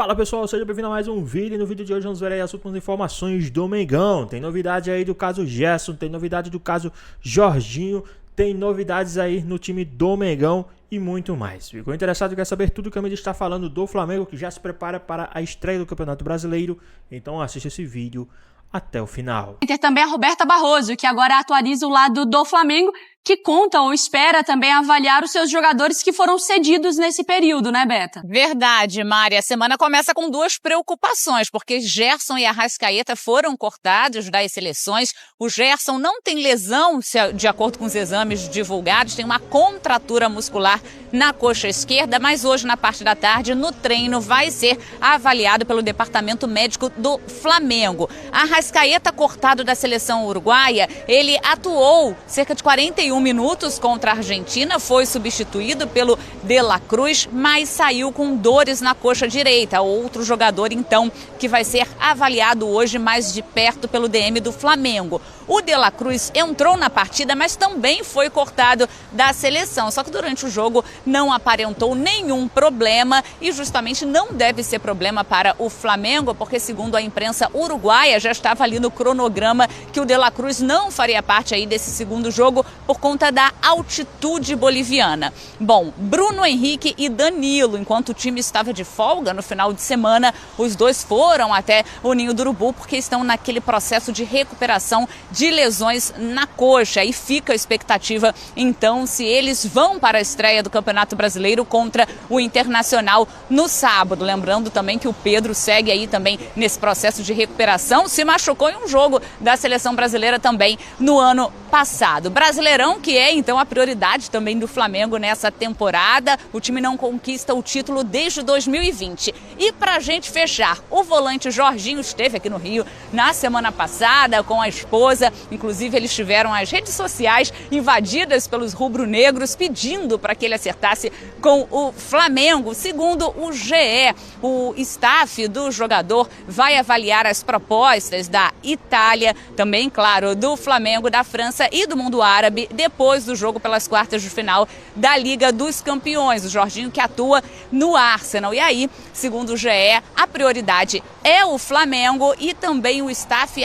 Fala pessoal, seja bem-vindo a mais um vídeo. E no vídeo de hoje vamos ver aí as últimas informações do Mengão. Tem novidade aí do caso Gerson, tem novidade do caso Jorginho, tem novidades aí no time do Mengão e muito mais. Ficou interessado e quer saber tudo que a mídia está falando do Flamengo, que já se prepara para a estreia do Campeonato Brasileiro? Então assista esse vídeo até o final. Tem também a Roberta Barroso, que agora atualiza o lado do Flamengo, que conta ou espera também avaliar os seus jogadores que foram cedidos nesse período, né, Beta? Verdade, Mari. A semana começa com duas preocupações, porque Gerson e Arrascaeta foram cortados das seleções. O Gerson não tem lesão, de acordo com os exames divulgados, tem uma contratura muscular na coxa esquerda, mas hoje, na parte da tarde, no treino, vai ser avaliado pelo departamento médico do Flamengo. Arrascaeta, cortado da seleção uruguaia, ele atuou cerca de 41 minutos contra a Argentina, foi substituído pelo De La Cruz, mas saiu com dores na coxa direita. Outro jogador, então, que vai ser avaliado hoje mais de perto pelo DM do Flamengo. O De La Cruz entrou na partida, mas também foi cortado da seleção. Só que durante o jogo não aparentou nenhum problema e justamente não deve ser problema para o Flamengo, porque segundo a imprensa uruguaia já estava ali no cronograma que o De La Cruz não faria parte aí desse segundo jogo por conta da altitude boliviana. Bom, Bruno Henrique e Danilo, enquanto o time estava de folga no final de semana, os dois foram até o Ninho do Urubu porque estão naquele processo de recuperação de lesões na coxa. E fica a expectativa, então, se eles vão para a estreia do Campeonato Brasileiro contra o Internacional no sábado. Lembrando também que o Pedro segue aí também nesse processo de recuperação, se machucou em um jogo da seleção brasileira também no ano passado. Brasileirão, que é então a prioridade também do Flamengo nessa temporada. O time não conquista o título desde 2020. E pra gente fechar, o volante Jorginho esteve aqui no Rio na semana passada com a esposa. Inclusive, eles tiveram as redes sociais invadidas pelos rubro-negros pedindo para que ele acertasse com o Flamengo. Segundo o GE, o staff do jogador vai avaliar as propostas da Itália, também, claro, do Flamengo, da França e do mundo árabe depois do jogo pelas quartas de final da Liga dos Campeões. O Jorginho que atua no Arsenal. E aí, segundo o GE, a prioridade é o Flamengo e também o staff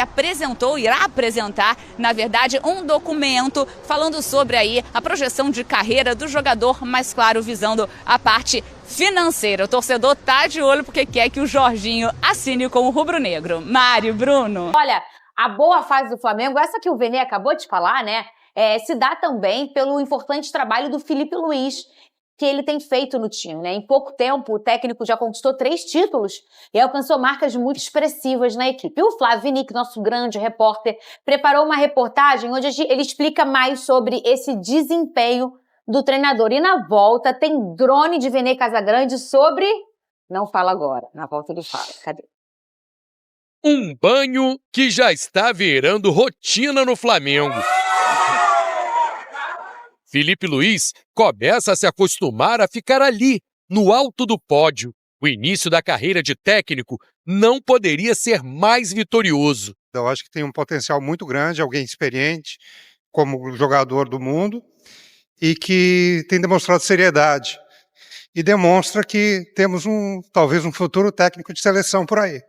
irá apresentar, na verdade, um documento falando sobre aí a projeção de carreira do jogador, mas claro, visando a parte financeira. O torcedor tá de olho porque quer que o Jorginho assine com o rubro-negro. Mário, Bruno. Olha, a boa fase do Flamengo, essa que o Vene acabou de falar, né, se dá também pelo importante trabalho do Filipe Luís, que ele tem feito no time, né? Em pouco tempo, o técnico já conquistou 3 títulos e alcançou marcas muito expressivas na equipe. E o Flávio Vinick, nosso grande repórter, preparou uma reportagem onde ele explica mais sobre esse desempenho do treinador. E na volta tem drone de Vene Casagrande sobre... Não fala agora, na volta ele fala. Cadê? Um banho que já está virando rotina no Flamengo. Filipe Luís começa a se acostumar a ficar ali, no alto do pódio. O início da carreira de técnico não poderia ser mais vitorioso. Eu acho que tem um potencial muito grande, alguém experiente, como jogador do mundo, e que tem demonstrado seriedade. E demonstra que temos talvez um futuro técnico de seleção por aí.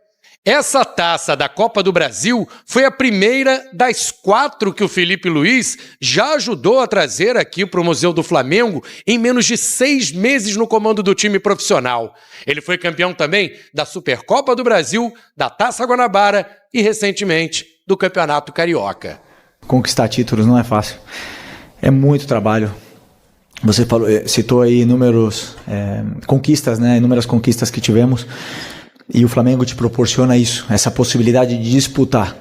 Essa taça da Copa do Brasil foi a primeira das 4 que o Filipe Luís já ajudou a trazer aqui para o Museu do Flamengo em menos de 6 meses no comando do time profissional. Ele foi campeão também da Supercopa do Brasil, da Taça Guanabara e, recentemente, do Campeonato Carioca. Conquistar títulos não é fácil. É muito trabalho. Você citou aí inúmeras conquistas, né? Inúmeras conquistas que tivemos. E o Flamengo te proporciona isso, essa possibilidade de disputar.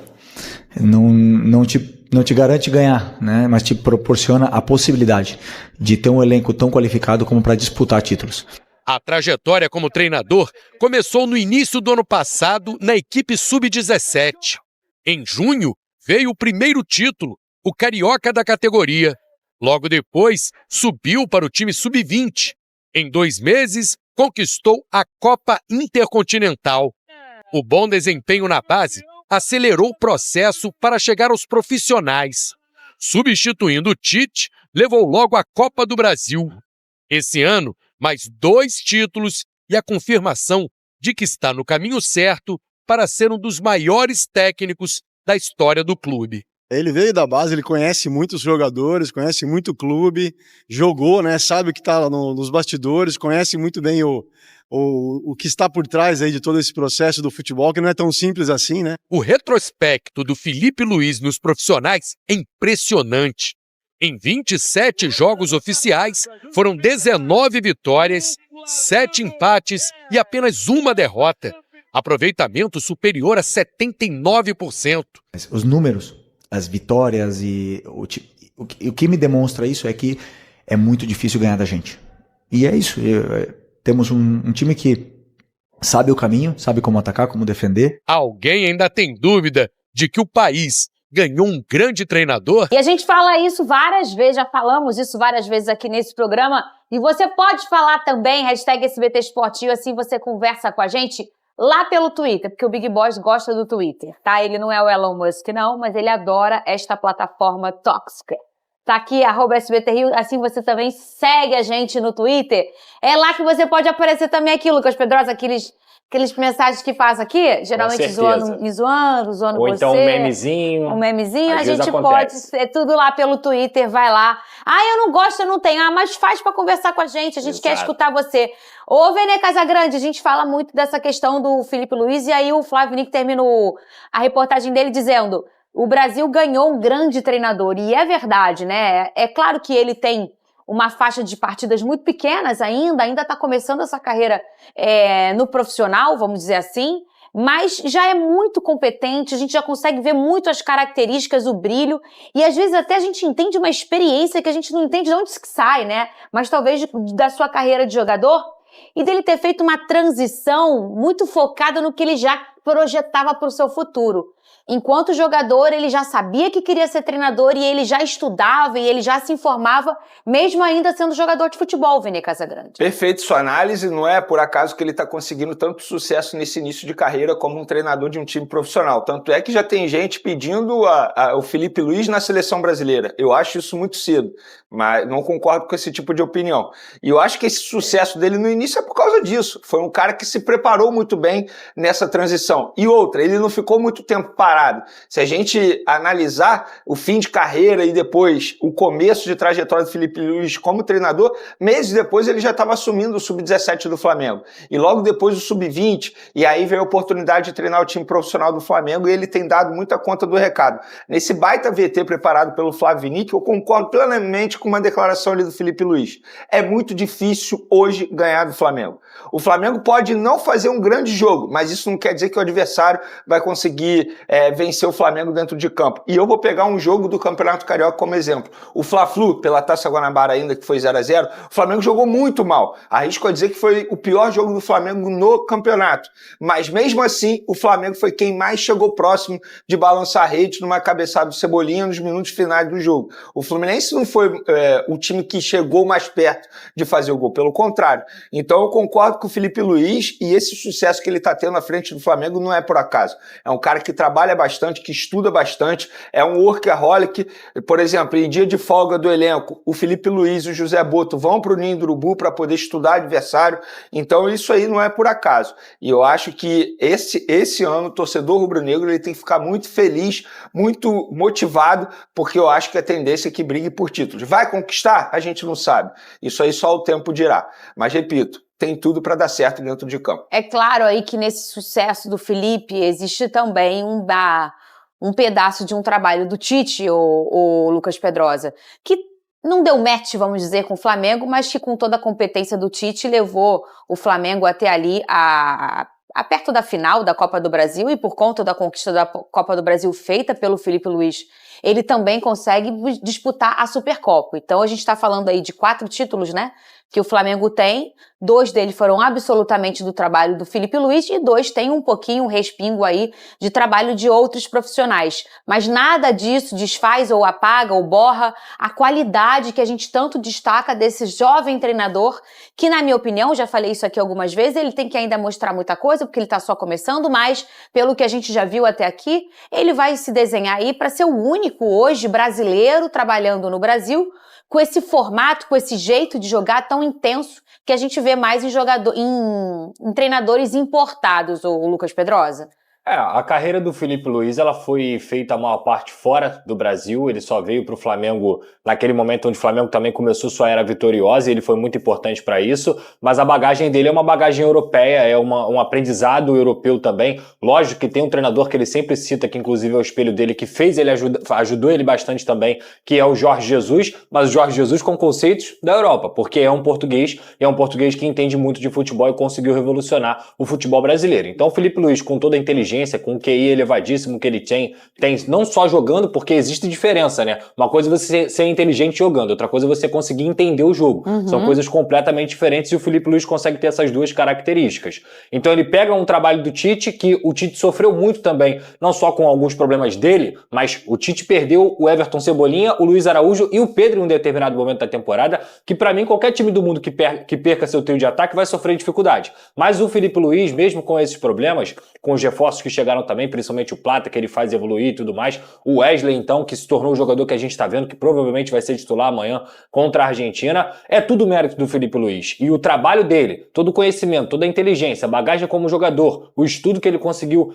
Não te garante ganhar, né? Mas te proporciona a possibilidade de ter um elenco tão qualificado como para disputar títulos. A trajetória como treinador começou no início do ano passado na equipe sub-17. Em junho, veio o primeiro título, o Carioca da categoria. Logo depois, subiu para o time sub-20. Em 2 meses, conquistou a Copa Intercontinental. O bom desempenho na base acelerou o processo para chegar aos profissionais. Substituindo o Tite, levou logo a Copa do Brasil. Esse ano, mais 2 títulos e a confirmação de que está no caminho certo para ser um dos maiores técnicos da história do clube. Ele veio da base, ele conhece muitos jogadores, conhece muito o clube, jogou, né, sabe o que está nos bastidores, conhece muito bem o que está por trás aí de todo esse processo do futebol, que não é tão simples assim, né? O retrospecto do Filipe Luiz nos profissionais é impressionante. Em 27 jogos oficiais, foram 19 vitórias, 7 empates e apenas uma derrota. Aproveitamento superior a 79%. Os números, as vitórias e o que me demonstra isso é que é muito difícil ganhar da gente. E é isso. Temos um time que sabe o caminho, sabe como atacar, como defender. Alguém ainda tem dúvida de que o país ganhou um grande treinador? E a gente fala isso várias vezes, já falamos isso várias vezes aqui nesse programa. E você pode falar também, #SBT Esportivo, assim você conversa com a gente lá pelo Twitter, porque o Big Boss gosta do Twitter, tá? Ele não é o Elon Musk, não, mas ele adora esta plataforma tóxica. Tá aqui, @SBT Rio, assim você também segue a gente no Twitter. É lá que você pode aparecer também aqui, Lucas Pedrosa, aqueles mensagens que faz aqui, geralmente zoando Ou você. então um memezinho. Um memezinho, a Às vezes gente acontece. pode, é tudo lá pelo Twitter, vai lá. Eu não gosto, eu não tenho. Mas faz pra conversar com a gente quer escutar você. Ô, Vene Casagrande, a gente fala muito dessa questão do Filipe Luiz, e aí o Flávio Nick terminou a reportagem dele dizendo: o Brasil ganhou um grande treinador, e é verdade, né? É claro que ele tem uma faixa de partidas muito pequenas ainda está começando essa carreira no profissional, vamos dizer assim, mas já é muito competente, a gente já consegue ver muito as características, o brilho, e às vezes até a gente entende uma experiência que a gente não entende de onde que sai, né? Mas talvez da sua carreira de jogador, e dele ter feito uma transição muito focada no que ele já projetava para o seu futuro. Enquanto jogador, ele já sabia que queria ser treinador e ele já estudava e ele já se informava, mesmo ainda sendo jogador de futebol, Vene Casagrande. Perfeito sua análise, não é por acaso que ele está conseguindo tanto sucesso nesse início de carreira como um treinador de um time profissional. Tanto é que já tem gente pedindo o Filipe Luiz na seleção brasileira. Eu acho isso muito cedo, mas não concordo com esse tipo de opinião. E eu acho que esse sucesso dele no início é por causa disso. Foi um cara que se preparou muito bem nessa transição. E outra, ele não ficou muito tempo parado. Se a gente analisar o fim de carreira e depois o começo de trajetória do Filipe Luiz como treinador, meses depois ele já estava assumindo o Sub-17 do Flamengo. E logo depois o Sub-20, e aí veio a oportunidade de treinar o time profissional do Flamengo, e ele tem dado muita conta do recado. Nesse baita VT preparado pelo Flávio Nick, eu concordo plenamente com uma declaração ali do Filipe Luiz. É muito difícil hoje ganhar do Flamengo. O Flamengo pode não fazer um grande jogo, mas isso não quer dizer que o adversário vai conseguir vencer o Flamengo dentro de campo. E eu vou pegar um jogo do Campeonato Carioca como exemplo. O Fla-Flu, pela Taça Guanabara ainda, que foi 0-0, o Flamengo jogou muito mal. Arrisco a dizer que foi o pior jogo do Flamengo no campeonato. Mas mesmo assim, o Flamengo foi quem mais chegou próximo de balançar a rede numa cabeçada do Cebolinha nos minutos finais do jogo. O Fluminense não foi o time que chegou mais perto de fazer o gol, pelo contrário. Então eu concordo com o Filipe Luiz, e esse sucesso que ele está tendo à frente do Flamengo não é por acaso. É um cara que trabalha bastante, que estuda bastante, é um workaholic. Por exemplo, em dia de folga do elenco, o Filipe Luiz e o José Boto vão para o Ninho do Urubu para poder estudar adversário. Então isso aí não é por acaso. E eu acho que esse ano o torcedor rubro-negro ele tem que ficar muito feliz, muito motivado, porque eu acho que a tendência é que brigue por títulos. Vai conquistar? A gente não sabe. Isso aí só o tempo dirá. Mas repito, tem tudo para dar certo dentro de campo. É claro aí que nesse sucesso do Filipe existe também um pedaço de um trabalho do Tite, o Lucas Pedrosa, que não deu match, vamos dizer, com o Flamengo, mas que com toda a competência do Tite levou o Flamengo até ali a perto da final da Copa do Brasil, e por conta da conquista da Copa do Brasil feita pelo Filipe Luiz, ele também consegue disputar a Supercopa. Então a gente está falando aí de 4 títulos, né, que o Flamengo tem. 2 deles foram absolutamente do trabalho do Filipe Luiz e 2 têm um pouquinho, um respingo aí de trabalho de outros profissionais. Mas nada disso desfaz ou apaga ou borra a qualidade que a gente tanto destaca desse jovem treinador, que na minha opinião, já falei isso aqui algumas vezes, ele tem que ainda mostrar muita coisa, porque ele está só começando, mas pelo que a gente já viu até aqui, ele vai se desenhar aí para ser o único hoje brasileiro trabalhando no Brasil com esse formato, com esse jeito de jogar tão intenso que a gente vê mais em treinadores importados, o Lucas Pedrosa? A carreira do Filipe Luiz ela foi feita a maior parte fora do Brasil, ele só veio para o Flamengo naquele momento onde o Flamengo também começou sua era vitoriosa e ele foi muito importante para isso, mas a bagagem dele é uma bagagem europeia, é um aprendizado europeu também. Lógico que tem um treinador que ele sempre cita, que inclusive é o espelho dele, que fez ele ajudou ele bastante também, que é o Jorge Jesus, mas o Jorge Jesus com conceitos da Europa, porque é um português que entende muito de futebol e conseguiu revolucionar o futebol brasileiro. Então o Filipe Luiz, com toda a inteligência, com o QI elevadíssimo que ele tem não só jogando, porque existe diferença, né? Uma coisa é você ser inteligente jogando, outra coisa é você conseguir entender o jogo. São coisas completamente diferentes e o Filipe Luiz consegue ter essas duas características. Então ele pega um trabalho do Tite, que o Tite sofreu muito também, não só com alguns problemas dele, mas o Tite perdeu o Everton Cebolinha, o Luiz Araújo e o Pedro em um determinado momento da temporada, que pra mim qualquer time do mundo que perca seu trio de ataque vai sofrer dificuldade. Mas o Filipe Luiz, mesmo com esses problemas, com os reforços que chegaram também, principalmente o Plata, que ele faz evoluir e tudo mais, o Wesley, então, que se tornou o jogador que a gente está vendo, que provavelmente vai ser titular amanhã contra a Argentina, é tudo mérito do Filipe Luiz. E o trabalho dele, todo o conhecimento, toda a inteligência, a bagagem como jogador, o estudo que ele conseguiu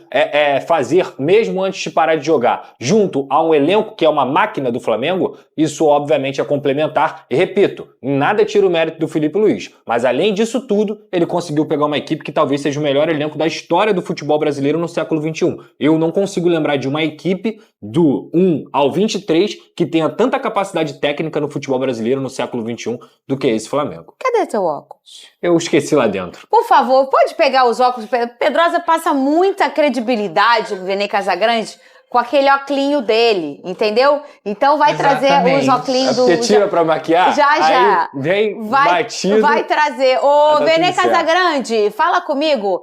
fazer mesmo antes de parar de jogar, junto a um elenco que é uma máquina do Flamengo, isso obviamente é complementar. E repito, em nada tira o mérito do Filipe Luiz, mas além disso tudo, ele conseguiu pegar uma equipe que talvez seja o melhor elenco da história do futebol brasileiro no século XXI. Eu não consigo lembrar de uma equipe do 1 ao 23 que tenha tanta capacidade técnica no futebol brasileiro no século XXI do que esse Flamengo. Cadê teu óculos? Eu esqueci lá dentro. Por favor, pode pegar os óculos. Pedrosa passa muita credibilidade, o Vene Casagrande, com aquele óculinho dele, entendeu? Então vai trazer os óculinhos do... Você tira pra maquiar? Já. Aí vem batido. Vai trazer. Ô, Tá Vene tudo certo. Casagrande, fala comigo.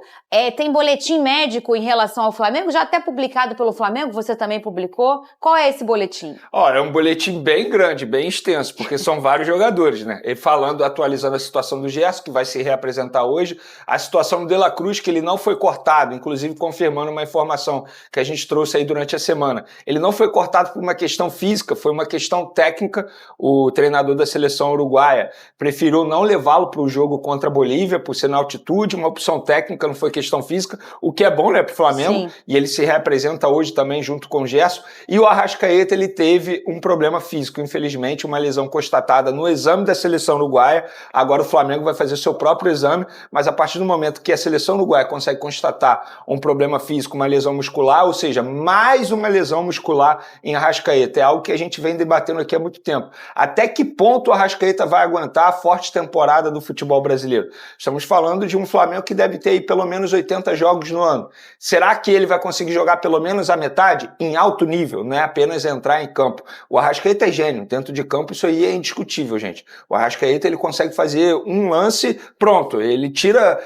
Tem boletim médico em relação ao Flamengo? Já até publicado pelo Flamengo? Você também publicou? Qual é esse boletim? Olha, é um boletim bem grande, bem extenso, porque são vários jogadores, né? Ele atualizando a situação do Gerson, que vai se reapresentar hoje, a situação do De La Cruz, que ele não foi cortado, inclusive confirmando uma informação que a gente trouxe aí durante a semana. Ele não foi cortado por uma questão física, foi uma questão técnica. O treinador da seleção uruguaia preferiu não levá-lo para o jogo contra a Bolívia, por ser na altitude, uma opção técnica, não foi questão física, o que é bom, né, para o Flamengo. Sim. E ele se reapresenta hoje também junto com o Gerson. E o Arrascaeta, ele teve um problema físico, infelizmente, uma lesão constatada no exame da seleção uruguaia. Agora o Flamengo vai fazer seu próprio exame, mas a partir do momento que a seleção uruguaia consegue constatar um problema físico, uma lesão muscular, ou seja, mais uma lesão muscular em Arrascaeta, é algo que a gente vem debatendo aqui há muito tempo. Até que ponto o Arrascaeta vai aguentar a forte temporada do futebol brasileiro? Estamos falando de um Flamengo que deve ter aí pelo menos 80 jogos no ano. Será que ele vai conseguir jogar pelo menos a metade em alto nível, não é apenas entrar em campo? O Arrascaeta é gênio, dentro de campo isso aí é indiscutível, gente. O Arrascaeta, ele consegue fazer um lance, pronto, ele tira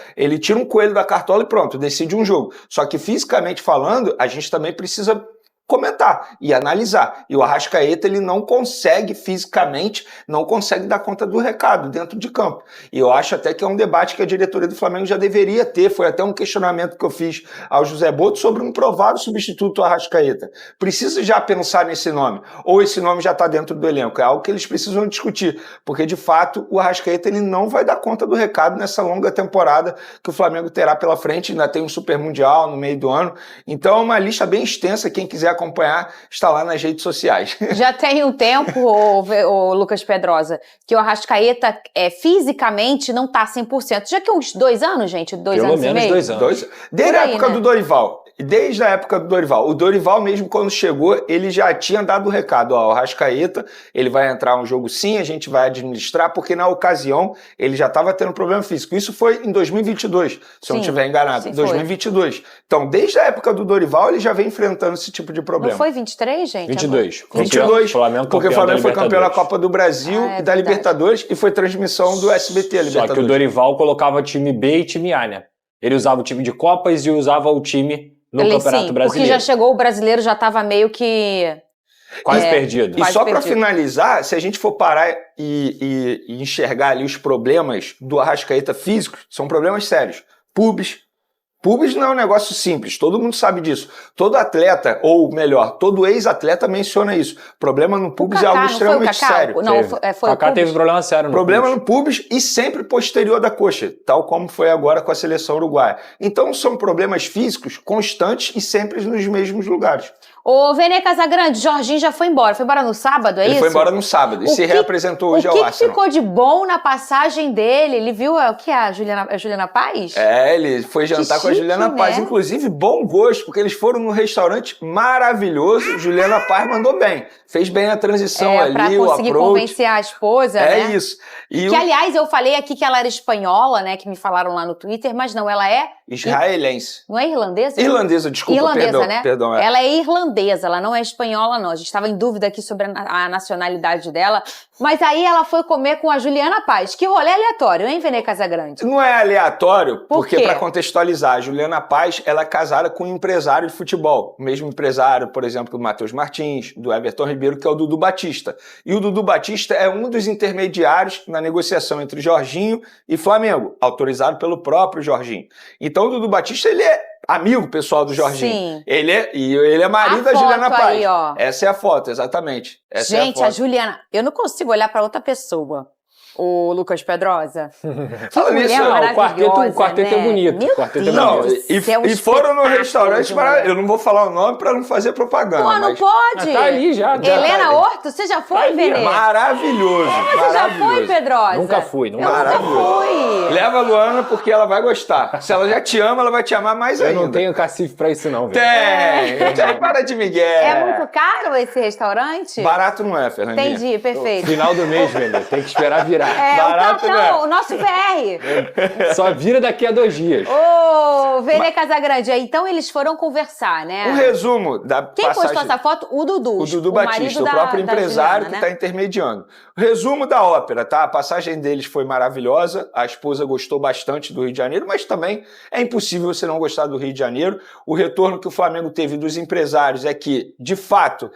um coelho da cartola e pronto, decide um jogo. Só que fisicamente falando, a gente também precisa comentar e analisar. E o Arrascaeta, ele não consegue fisicamente, não consegue dar conta do recado dentro de campo. E eu acho até que é um debate que a diretoria do Flamengo já deveria ter. Foi até um questionamento que eu fiz ao José Boto sobre um provável substituto ao Arrascaeta. Precisa já pensar nesse nome? Ou esse nome já está dentro do elenco? É algo que eles precisam discutir. Porque, de fato, o Arrascaeta, ele não vai dar conta do recado nessa longa temporada que o Flamengo terá pela frente. Ainda tem um Super Mundial no meio do ano. Então, é uma lista bem extensa. Quem quiser acompanhar, está lá nas redes sociais. Já tem um tempo, o Lucas Pedrosa, que o Arrascaeta fisicamente não está 100%. Já que uns 2 anos, gente? 2 anos e meio? Pelo menos 2 anos. Desde a época, né, do Dorival. Desde a época do Dorival. O Dorival mesmo, quando chegou, ele já tinha dado o recado. Ó, o Arrascaeta, ele vai entrar um jogo sim, a gente vai administrar, porque na ocasião ele já estava tendo problema físico. Isso foi em 2022, se eu não estiver enganado. 2022. Foi. Então, desde a época do Dorival, ele já vem enfrentando esse tipo de problema. Não foi 23, gente? 22. 22, porque o Flamengo foi campeão da Copa do Brasil e da Libertadores e foi transmissão do SBT, a Libertadores. Só que o Dorival colocava time B e time A, né? Ele usava o time de Copas e usava o time no Campeonato Brasileiro. Porque já chegou o brasileiro, já estava meio que... Quase perdido. E só para finalizar, se a gente for parar e enxergar ali os problemas do Arrascaeta físicos, são problemas sérios. Pubis, Pubis não é um negócio simples, todo mundo sabe disso. Todo atleta, ou melhor, todo ex-atleta menciona isso. Problema no pubis é algo extremamente sério. Não, foi o Kaká teve problema sério no problema pubis. no pubis e sempre posterior da coxa, tal como foi agora com a seleção uruguaia. Então são problemas físicos constantes e sempre nos mesmos lugares. Ô, Vene Casagrande, Jorginho já foi embora. Foi embora no sábado, é isso? Ele foi embora no sábado e se reapresentou hoje ao Arsenal. O que ficou de bom na passagem dele? Ele viu o que é a Juliana Paz? Ele foi jantar com a Juliana Paz. Né? Inclusive, bom gosto, porque eles foram num restaurante maravilhoso. Juliana Paz mandou bem. Fez bem a transição ali, pra conseguir convencer a esposa, né? É isso. E aliás, eu falei aqui que ela era espanhola, né? Que me falaram lá no Twitter, mas não, ela é... israelense. Não é irlandesa? Irlandesa, desculpa, irlandesa, né? Perdão. Ela é irlandesa, ela não é espanhola, não. A gente estava em dúvida aqui sobre a nacionalidade dela. Mas aí ela foi comer com a Juliana Paz. Que rolê aleatório, hein, Vene Casagrande? Não é aleatório, porque quê? Para contextualizar, a Juliana Paz, ela é casada com um empresário de futebol. O mesmo empresário, por exemplo, do Matheus Martins, do Everton Ribeiro, que é o Dudu Batista. E o Dudu Batista é um dos intermediários na negociação entre Jorginho e Flamengo, autorizado pelo próprio Jorginho. Então o Dudu Batista, ele é amigo pessoal do Jorginho. Sim. Ele é marido da Juliana Paz. Aí, ó. Essa é a foto, exatamente. Gente, a Juliana... Eu não consigo olhar para outra pessoa. O Lucas Pedrosa. Fala nisso, o quarteto né? é bonito. Meu quarteto Deus é bonito. E foram no restaurante eu não vou falar o nome para não fazer propaganda. Pô, não pode. Tá ali já. Helena Horto, você já foi, Vene? Maravilhoso. Você já foi, Pedrosa? Nunca fui. Leva a Luana porque ela vai gostar. Se ela já te ama, ela vai te amar mais ainda. Eu não tenho cacife pra isso não, velho. Tem! Para de migué. É muito caro esse restaurante? Barato não é, Fernandinha. Entendi, perfeito. Final do mês, Vene. Tem que esperar virar. Barato o cartão, o nosso VR. Só vira daqui a 2 dias. Ô, Vene Casagrande, então eles foram conversar, né? Um resumo da Quem passagem... postou essa foto? O Dudu. O Dudu Batista, o próprio empresário que está intermediando. Resumo da ópera, tá? A passagem deles foi maravilhosa, a esposa gostou bastante do Rio de Janeiro, mas também é impossível você não gostar do Rio de Janeiro. O retorno que o Flamengo teve dos empresários é que, de fato,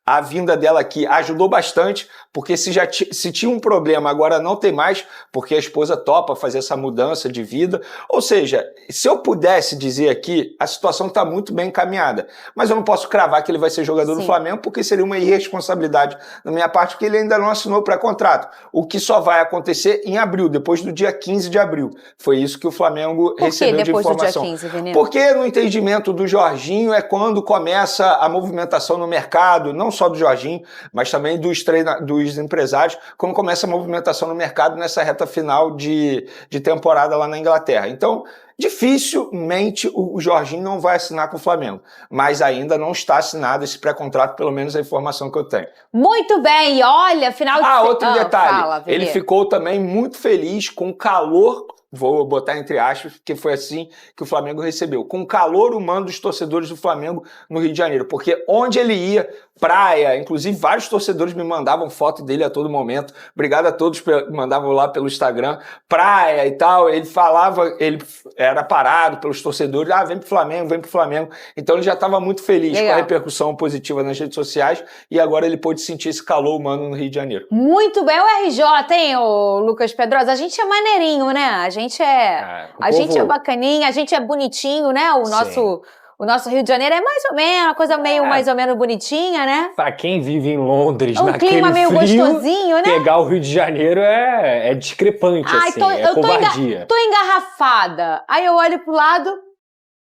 a vinda dela aqui ajudou bastante, porque se tinha um problema, agora não tem mais, porque a esposa topa fazer essa mudança de vida. Ou seja, se eu pudesse dizer aqui, a situação está muito bem encaminhada. Mas eu não posso cravar que ele vai ser jogador do Flamengo, porque seria uma irresponsabilidade da minha parte, porque ele ainda não assinou o pré-contrato. O que só vai acontecer em abril, depois do dia 15 de abril. Foi isso que o Flamengo recebeu de informação. Por que depois do dia 15, Veneno? Porque no entendimento do Jorginho é quando começa a movimentação no mercado, não só do Jorginho, mas também dos empresários, quando começa a movimentação no mercado nessa reta final de temporada lá na Inglaterra. Então, dificilmente o Jorginho não vai assinar com o Flamengo, mas ainda não está assinado esse pré-contrato, pelo menos a informação que eu tenho. Muito bem, olha, final de... Outro detalhe, fala, ele ficou também muito feliz com o calor, vou botar entre aspas, porque foi assim que o Flamengo recebeu, com o calor humano dos torcedores do Flamengo no Rio de Janeiro, porque onde ele ia, praia, inclusive vários torcedores me mandavam foto dele a todo momento, obrigado a todos que mandavam lá pelo Instagram, praia e tal, ele falava, ele era parado pelos torcedores, vem pro Flamengo, então ele já estava muito feliz com a repercussão positiva nas redes sociais e agora ele pôde sentir esse calor humano no Rio de Janeiro. Muito bem, o RJ, hein, o Lucas Pedrosa, a gente é maneirinho, né, a gente é bacaninha, a gente é bonitinho, né, o nosso Rio de Janeiro é mais ou menos, uma coisa meio mais ou menos bonitinha, né? Pra quem vive em Londres, um naquele clima meio frio, gostosinho, né? Pegar o Rio de Janeiro é discrepante, assim, é covardia. Tô engarrafada. Aí eu olho pro lado,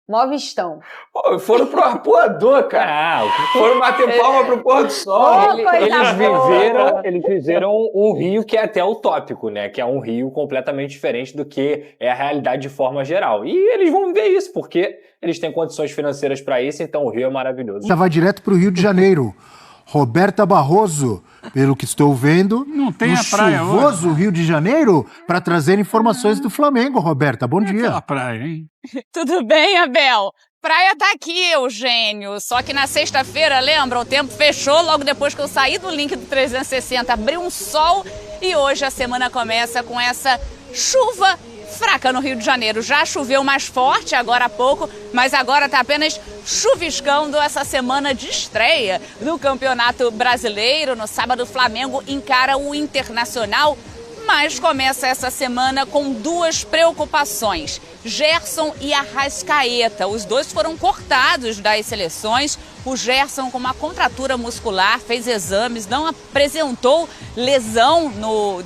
mó vistão. Foram pro arpoador, cara. Foram bater palma pro pôr do sol. Eles fizeram um rio que é até utópico, né? Que é um rio completamente diferente do que é a realidade de forma geral. E eles vão ver isso, porque eles têm condições financeiras para isso, então o rio é maravilhoso. Já vai direto pro Rio de Janeiro. Roberta Barroso, pelo que estou vendo, não tem a praia chuvoso Rio de Janeiro, para trazer informações do Flamengo. Roberta, bom dia. Aquela praia, hein? Tudo bem, Abel? Praia tá aqui, Eugênio. Só que na sexta-feira, lembra? O tempo fechou logo depois que eu saí do link do 360. Abriu um sol e hoje a semana começa com essa chuva fraca no Rio de Janeiro. Já choveu mais forte agora há pouco, mas agora tá apenas chuviscando essa semana de estreia do Campeonato Brasileiro. No sábado, o Flamengo encara o Internacional mas começa essa semana com duas preocupações. Gerson e Arrascaeta, os dois foram cortados das seleções. O Gerson com uma contratura muscular, fez exames, não apresentou lesão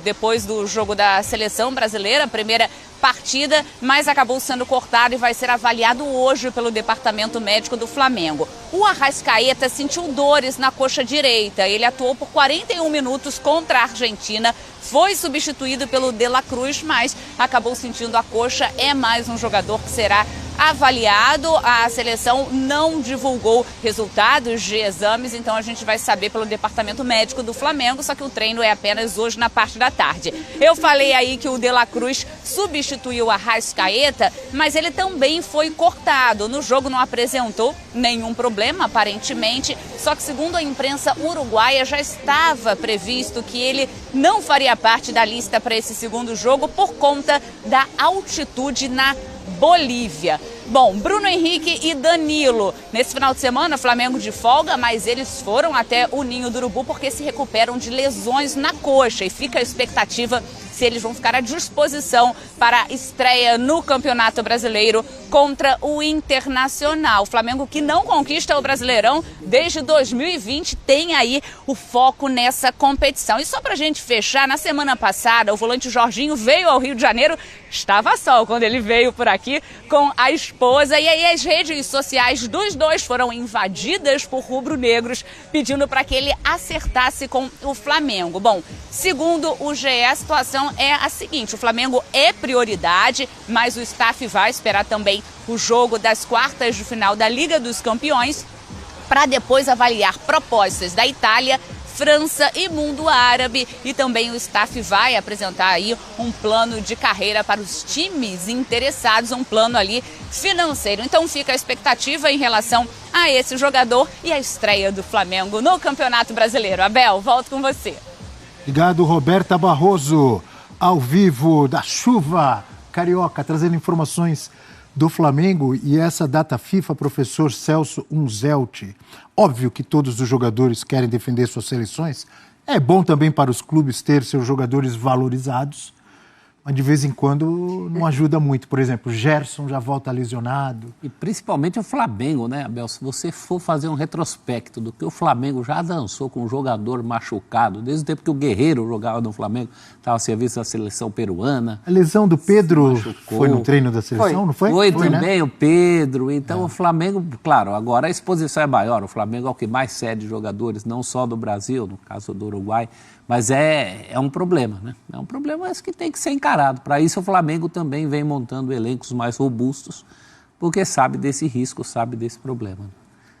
depois do jogo da seleção brasileira, primeira partida, mas acabou sendo cortado e vai ser avaliado hoje pelo departamento médico do Flamengo. O Arrascaeta sentiu dores na coxa direita. Ele atuou por 41 minutos contra a Argentina, foi substituído pelo De La Cruz, mas acabou sentindo a coxa. É mais um jogador que será avaliado. A seleção não divulgou resultados de exames, então a gente vai saber pelo departamento médico do Flamengo, só que o treino é apenas hoje na parte da tarde. Eu falei aí que o De La Cruz substituiu a Arrascaeta, mas ele também foi cortado. No jogo não apresentou nenhum problema, aparentemente, só que segundo a imprensa uruguaia já estava previsto que ele não faria parte da lista para esse segundo jogo por conta da altitude na Bolívia. Bom, Bruno Henrique e Danilo. Nesse final de semana, Flamengo de folga, mas eles foram até o Ninho do Urubu porque se recuperam de lesões na coxa e fica a expectativa se eles vão ficar à disposição para a estreia no Campeonato Brasileiro contra o Internacional. O Flamengo que não conquista o Brasileirão desde 2020 tem aí o foco nessa competição. E só pra gente fechar, na semana passada o volante Jorginho veio ao Rio de Janeiro, estava sol quando ele veio por aqui com a esposa, e aí as redes sociais dos dois foram invadidas por rubro-negros pedindo para que ele acertasse com o Flamengo. Bom, segundo o GE, a situação é a seguinte: o Flamengo é prioridade, mas o staff vai esperar também o jogo das quartas de final da Liga dos Campeões para depois avaliar propostas da Itália, França e mundo árabe, e também o staff vai apresentar aí um plano de carreira para os times interessados, um plano ali financeiro. Então fica a expectativa em relação a esse jogador e a estreia do Flamengo no Campeonato Brasileiro. Abel, volto com você. Obrigado, Roberta Barroso, ao vivo da chuva carioca, trazendo informações do Flamengo e essa data FIFA, professor Celso Unzelt. Óbvio que todos os jogadores querem defender suas seleções. É bom também para os clubes ter seus jogadores valorizados, mas de vez em quando não ajuda muito. Por exemplo, o Gerson já volta lesionado. E principalmente o Flamengo, né, Abel? Se você for fazer um retrospecto do que o Flamengo já dançou com um jogador machucado, desde o tempo que o Guerreiro jogava no Flamengo, estava a serviço da seleção peruana. A lesão do Pedro foi no treino da seleção, não foi? Foi também, né? O Pedro. Então o Flamengo, claro, agora a exposição é maior. O Flamengo é o que mais cede jogadores, não só do Brasil, no caso do Uruguai, mas é um problema, né? É um problema esse que tem que ser encarado. Para isso o Flamengo também vem montando elencos mais robustos, porque sabe desse risco, sabe desse problema.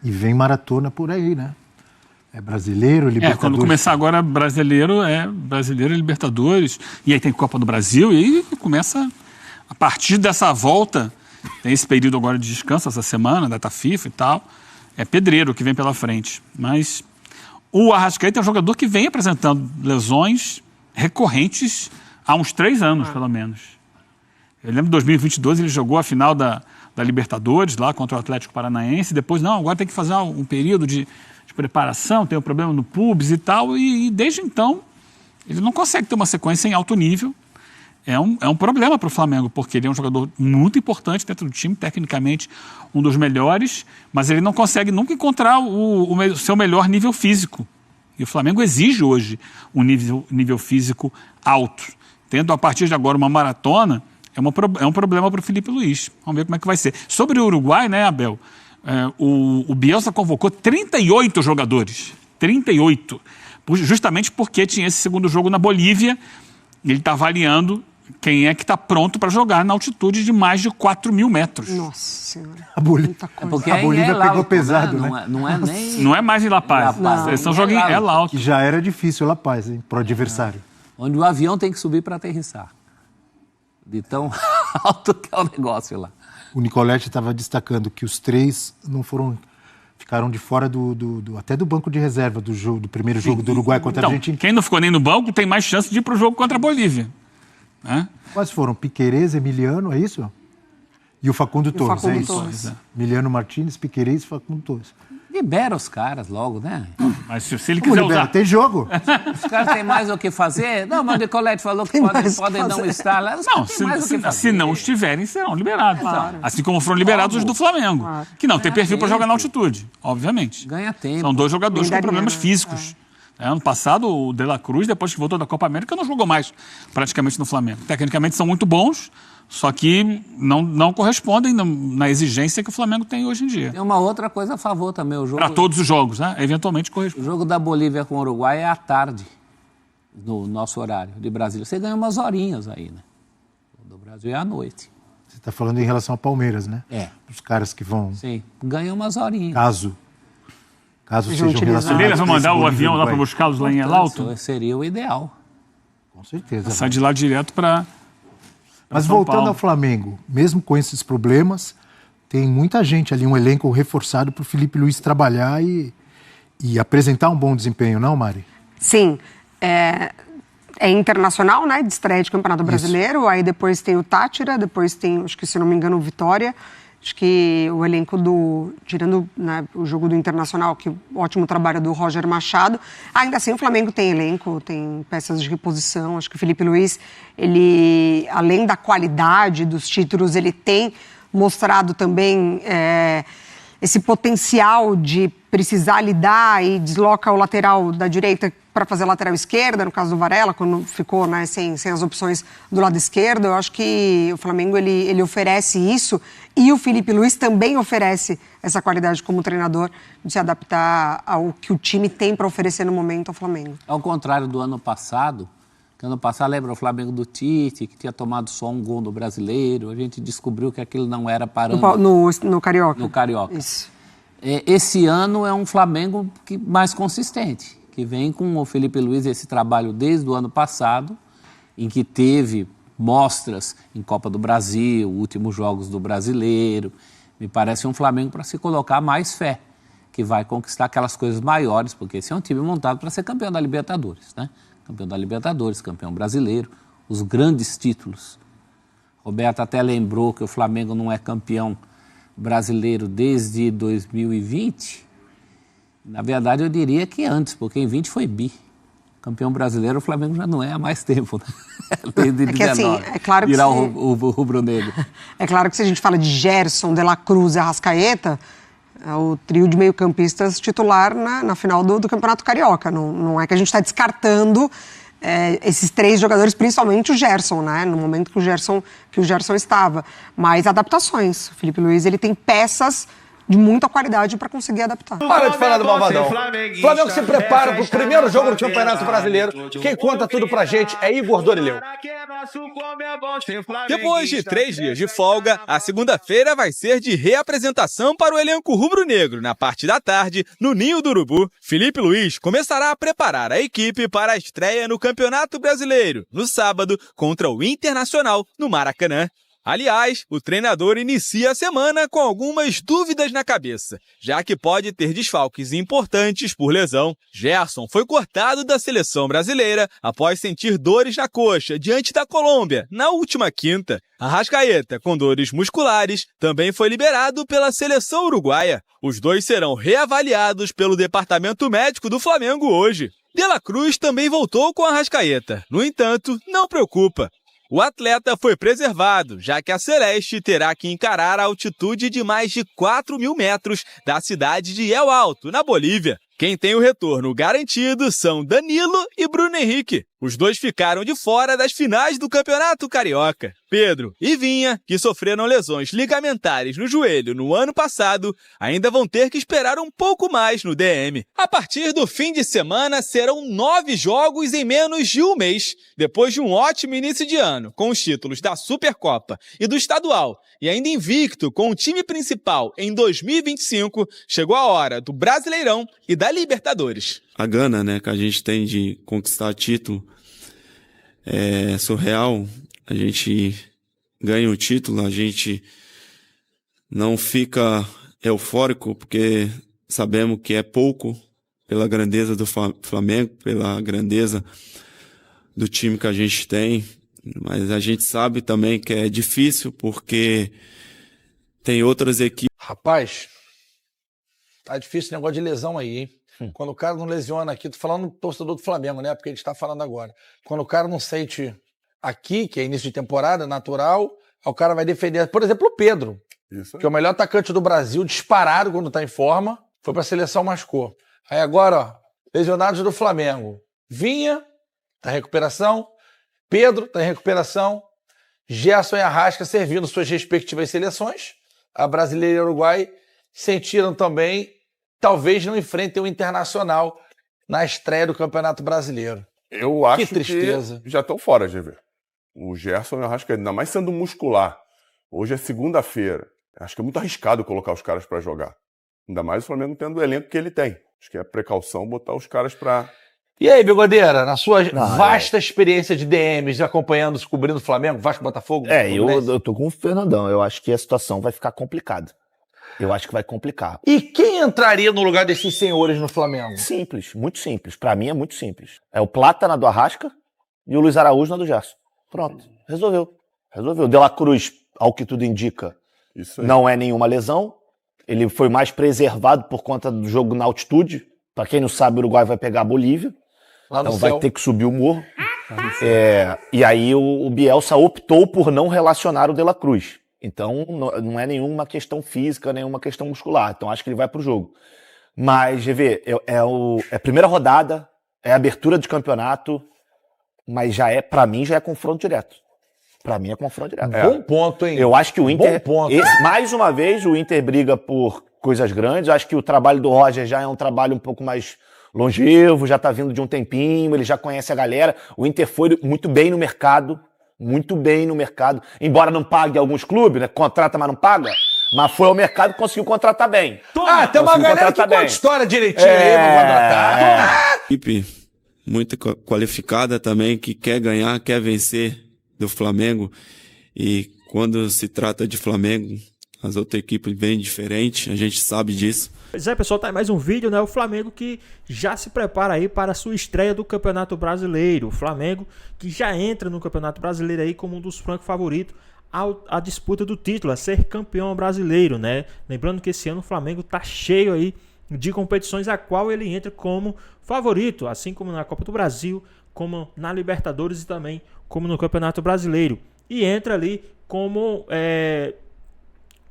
E vem maratona por aí, né? É brasileiro, Libertadores. Quando começar agora brasileiro e Libertadores, e aí tem Copa do Brasil, e aí começa, a partir dessa volta, tem esse período agora de descanso, essa semana, data FIFA e tal, é pedreiro que vem pela frente. Mas o Arrascaeta é um jogador que vem apresentando lesões recorrentes há uns 3 anos, pelo menos. Eu lembro de 2022, ele jogou a final da Libertadores, lá contra o Atlético Paranaense, depois, não, agora tem que fazer um período de preparação, tem um problema no pubis e tal, e desde então ele não consegue ter uma sequência em alto nível. É um problema para o Flamengo, porque ele é um jogador muito importante dentro do time, tecnicamente um dos melhores, mas ele não consegue nunca encontrar o seu melhor nível físico. E o Flamengo exige hoje um nível físico alto. Tendo a partir de agora uma maratona, é um problema para o Filipe Luís. Vamos ver como é que vai ser. Sobre o Uruguai, né, Abel? O Bielsa convocou 38 jogadores. 38. Justamente porque tinha esse segundo jogo na Bolívia e ele está avaliando quem é que está pronto para jogar na altitude de mais de 4.000 metros. Nossa Senhora. A Bolívia pegou pesado, né? Não é mais em La Paz. Eles estão jogando em El Alto. Que já era difícil La Paz, hein, para o adversário. Onde o avião tem que subir para aterrissar. De tão alto que é o negócio lá. O Nicoletti estava destacando que os 3 não foram... Ficaram de fora até do banco de reserva do primeiro jogo do Uruguai contra a Argentina. Quem não ficou nem no banco tem mais chance de ir para o jogo contra a Bolívia. Quais foram? Piquerez, Emiliano, é isso? E o Facundo Torres, é isso? Emiliano Martínez, Piquerez e Facundo Torres. Libera os caras logo, né? Mas se ele Como quiser libera? usar... Tem jogo. Os caras têm mais o que fazer? Não, mas o Nicolete falou que podem não estar lá. Os Não, caras têm mais o que fazer. se não estiverem, serão liberados. Claro. Assim como foram liberados os do Flamengo, que não tem Ganha perfil para tempo. jogar na altitude, obviamente. Ganha tempo. São dois jogadores com Daria, problemas né? físicos. Ano passado, o De La Cruz, depois que voltou da Copa América, não jogou mais praticamente no Flamengo. Tecnicamente são muito bons, só que não correspondem na exigência que o Flamengo tem hoje em dia. Tem uma outra coisa a favor também. O jogo, Para todos os jogos, né? Eventualmente o corresponde. jogo da Bolívia com o Uruguai é à tarde, no nosso horário de Brasília. Você ganha umas horinhas aí, né? O do Brasil é à noite. Você está falando em relação a Palmeiras, né? É. Os caras que vão, Sim, ganha umas horinhas. caso sejam Eles relacionados... vão com esse mandar o Bolívia avião lá para Uruguai. buscá-los lá em El Alto? Portanto, seria o ideal. Com certeza. Sai de lá direto para Mas São voltando Paulo. ao Flamengo, mesmo com esses problemas, tem muita gente ali, um elenco reforçado para o Felipe Luiz trabalhar e apresentar um bom desempenho, não, Mari? Sim, é internacional, né, de estreia de Campeonato Brasileiro, aí depois tem o Tátira, depois tem, acho que se não me engano, o Vitória, acho que o elenco tirando, né, o jogo do Internacional, que o ótimo trabalho do Roger Machado, ainda assim o Flamengo tem elenco, tem peças de reposição, acho que o Felipe Luiz, ele, além da qualidade dos títulos, ele tem mostrado também esse potencial de precisar lidar e desloca o lateral da direita para fazer a lateral esquerda, no caso do Varela, quando ficou, né, sem as opções do lado esquerdo. Eu acho que o Flamengo ele oferece isso e o Felipe Luiz também oferece essa qualidade como treinador de se adaptar ao que o time tem para oferecer no momento ao Flamengo. Ao contrário do ano passado, que ano passado lembra o Flamengo do Tite, que tinha tomado só um gol do Brasileiro, a gente descobriu que aquilo não era parâmetro. No Carioca. No Carioca. Isso. Esse ano é um Flamengo mais consistente, que vem com o Felipe Luiz esse trabalho desde o ano passado, em que teve mostras em Copa do Brasil, últimos jogos do Brasileiro. Me parece um Flamengo para se colocar mais fé, que vai conquistar aquelas coisas maiores, porque esse é um time montado para ser campeão da Libertadores, né? Campeão da Libertadores, campeão brasileiro, os grandes títulos. Roberto até lembrou que o Flamengo não é campeão brasileiro desde 2020. Na verdade, eu diria que antes, porque em 20 foi bi. Campeão brasileiro, o Flamengo já não é há mais tempo, né? Desde 19, assim, é claro que virar o rubro-negro. É claro que se a gente fala de Gerson, De La Cruz e Arrascaeta, é o trio de meio-campistas titular na final do Campeonato Carioca. Não é que a gente está descartando esses três jogadores, principalmente o Gerson, né? No momento que o Gerson estava. Mas adaptações. O Felipe Luiz ele tem peças de muita qualidade para conseguir adaptar. Para de falar do Malvadão. Flamengo se prepara para o primeiro jogo do Campeonato Brasileiro. Quem conta tudo pra gente é Igor Dorileu. Depois de 3 dias de folga, a segunda-feira vai ser de reapresentação para o elenco rubro-negro na parte da tarde, no Ninho do Urubu. Felipe Luiz começará a preparar a equipe para a estreia no Campeonato Brasileiro, no sábado, contra o Internacional, no Maracanã. Aliás, o treinador inicia a semana com algumas dúvidas na cabeça, já que pode ter desfalques importantes por lesão. Gerson foi cortado da seleção brasileira após sentir dores na coxa diante da Colômbia na última quinta. Arrascaeta, com dores musculares, também foi liberado pela seleção uruguaia. Os dois serão reavaliados pelo departamento médico do Flamengo hoje. De La Cruz também voltou com Arrascaeta. No entanto, não preocupa. O atleta foi preservado, já que a Celeste terá que encarar a altitude de mais de 4.000 metros da cidade de El Alto, na Bolívia. Quem tem o retorno garantido são Danilo e Bruno Henrique. Os dois ficaram de fora das finais do Campeonato Carioca. Pedro e Vinha, que sofreram lesões ligamentares no joelho no ano passado, ainda vão ter que esperar um pouco mais no DM. A partir do fim de semana, serão 9 jogos em menos de um mês. Depois de um ótimo início de ano, com os títulos da Supercopa e do Estadual, e ainda invicto com o time principal em 2025, chegou a hora do Brasileirão e da Libertadores. A gana, né, que a gente tem de conquistar título é surreal. A gente ganha o título, a gente não fica eufórico porque sabemos que é pouco pela grandeza do Flamengo, pela grandeza do time que a gente tem, mas a gente sabe também que é difícil porque tem outras equipes. Rapaz, Tá difícil esse negócio de lesão aí, hein? Quando o cara não lesiona aqui, tô falando do torcedor do Flamengo, né? Porque a gente tá falando agora. Quando o cara não sente aqui, que é início de temporada, natural, o cara vai defender. Por exemplo, o Pedro, que é o melhor atacante do Brasil, disparado quando tá em forma, foi pra seleção, machucou. Aí agora, ó, lesionados do Flamengo. Vinha, tá em recuperação. Pedro tá em recuperação. Gerson e Arrasca servindo suas respectivas seleções. A Brasileira e o Uruguai sentiram também, talvez não enfrentem o Internacional na estreia do Campeonato Brasileiro. Eu acho que tristeza. Que já estão fora, GV. O Gerson e o Arrasca, ainda mais sendo muscular. Hoje é segunda-feira. Acho que é muito arriscado colocar os caras para jogar. Ainda mais o Flamengo tendo o elenco que ele tem. Acho que é precaução botar os caras para... E aí, Bigodeira, na sua vasta experiência de DMs, acompanhando, cobrindo o Flamengo, Vasco, Botafogo? Eu tô com o Fernandão. Eu acho que a situação vai ficar complicada. Eu acho que vai complicar. E quem entraria no lugar desses senhores no Flamengo? Simples, muito simples. Pra mim é muito simples. É o Plata na do Arrasca e o Luiz Araújo na do Gerson. Pronto, resolveu. De La Cruz, ao que tudo indica, não é nenhuma lesão. Ele foi mais preservado por conta do jogo na altitude. Pra quem não sabe, o Uruguai vai pegar a Bolívia. Então vai ter que subir o morro. E aí o Bielsa optou por não relacionar o De La Cruz. Então não é nenhuma questão física, nenhuma questão muscular. Então acho que ele vai pro jogo. Mas, GV, é a primeira rodada, é a abertura de campeonato, mas pra mim já é confronto direto. Pra mim é confronto direto. Bom ponto, hein? Eu acho que o Inter... Bom ponto. Mais uma vez, o Inter briga por coisas grandes. Eu acho que o trabalho do Roger já é um trabalho um pouco mais longevo, já tá vindo de um tempinho, ele já conhece a galera. O Inter foi muito bem no mercado, embora não pague alguns clubes, né? Contrata, mas não paga. Mas foi ao mercado e conseguiu contratar bem. Tem uma galera que conta história direitinho aí pra contratar. Equipe muito qualificada também, que quer ganhar, quer vencer do Flamengo. E quando se trata de Flamengo, as outras equipes bem diferentes, a gente sabe disso. Pois é, pessoal, tá aí mais um vídeo, né? O Flamengo que já se prepara aí para a sua estreia do Campeonato Brasileiro. O Flamengo que já entra no Campeonato Brasileiro aí como um dos francos favoritos à disputa do título, a ser campeão brasileiro, né? Lembrando que esse ano o Flamengo tá cheio aí de competições a qual ele entra como favorito, assim como na Copa do Brasil, como na Libertadores e também como no Campeonato Brasileiro. E entra ali como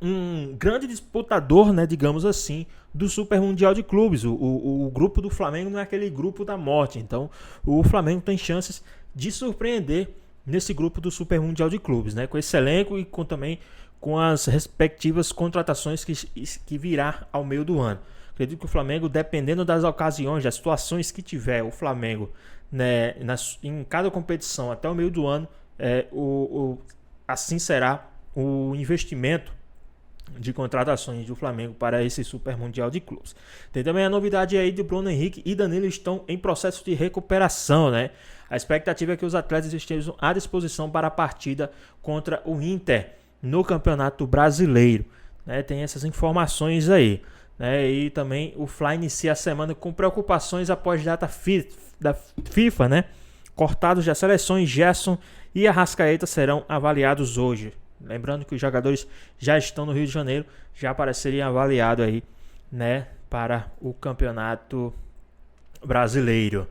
um grande disputador, né, digamos assim, do Super Mundial de Clubes. O grupo do Flamengo não é aquele grupo da morte. Então o Flamengo tem chances de surpreender nesse grupo do Super Mundial de Clubes, né, com esse elenco e também com as respectivas contratações que virá ao meio do ano. Acredito que o Flamengo, dependendo das ocasiões, das situações que tiver o Flamengo, né, em cada competição até o meio do ano, assim será o investimento de contratações do Flamengo para esse Super Mundial de Clubes. Tem também a novidade aí de Bruno Henrique e Danilo estão em processo de recuperação, né? A expectativa é que os atletas estejam à disposição para a partida contra o Inter no Campeonato Brasileiro, né? Tem essas informações aí, né? E também o Fly inicia a semana com preocupações após data da FIFA, né? Cortados das seleções, Gerson e Arrascaeta serão avaliados hoje. Lembrando que os jogadores já estão no Rio de Janeiro, já para serem avaliados aí, né, para o Campeonato Brasileiro,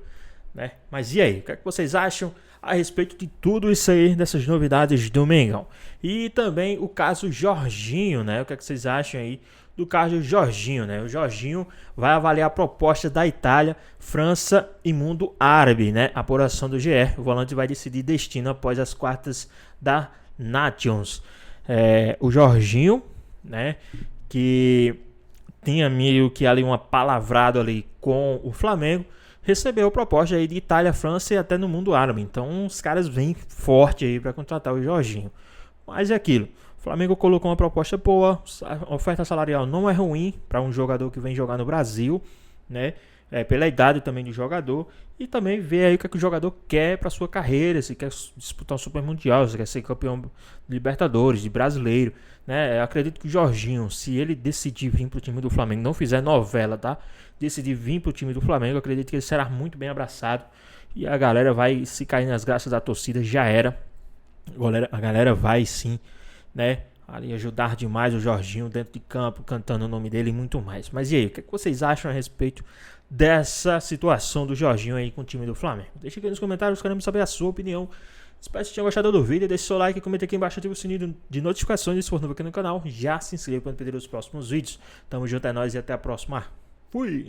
né? Mas e aí, o que é que vocês acham a respeito de tudo isso aí, dessas novidades do Mengão? E também o caso Jorginho, né? O que é que vocês acham aí do caso Jorginho, né? O Jorginho vai avaliar a proposta da Itália, França e mundo árabe, né? A apuração do GE. O volante vai decidir destino após as quartas da Nations. O Jorginho, né, que tinha meio que ali uma palavrado ali com o Flamengo, recebeu proposta aí de Itália, França e até no mundo árabe. Então os caras vêm forte aí para contratar o Jorginho. Mas é aquilo, o Flamengo colocou uma proposta boa, a oferta salarial não é ruim para um jogador que vem jogar no Brasil, né? Pela idade também do jogador, e também ver aí o que, o jogador quer para sua carreira, se quer disputar um Super Mundial, se quer ser campeão de Libertadores, de Brasileiro, né? Eu acredito que o Jorginho, se ele decidir vir pro time do Flamengo, não fizer novela, tá? Decidir vir pro time do Flamengo, eu acredito que ele será muito bem abraçado e a galera vai se cair nas graças da torcida, já era. A galera vai sim, né, ali ajudar demais o Jorginho dentro de campo, cantando o nome dele e muito mais. Mas e aí, o que vocês acham a respeito dessa situação do Jorginho aí com o time do Flamengo? Deixa aqui nos comentários, queremos saber a sua opinião. Espero que vocês tenham gostado do vídeo, deixe seu like, comenta aqui embaixo, ative o sininho de notificações e se for novo aqui no canal, já se inscreva para não perder os próximos vídeos. Tamo junto, é nóis e até a próxima. Fui!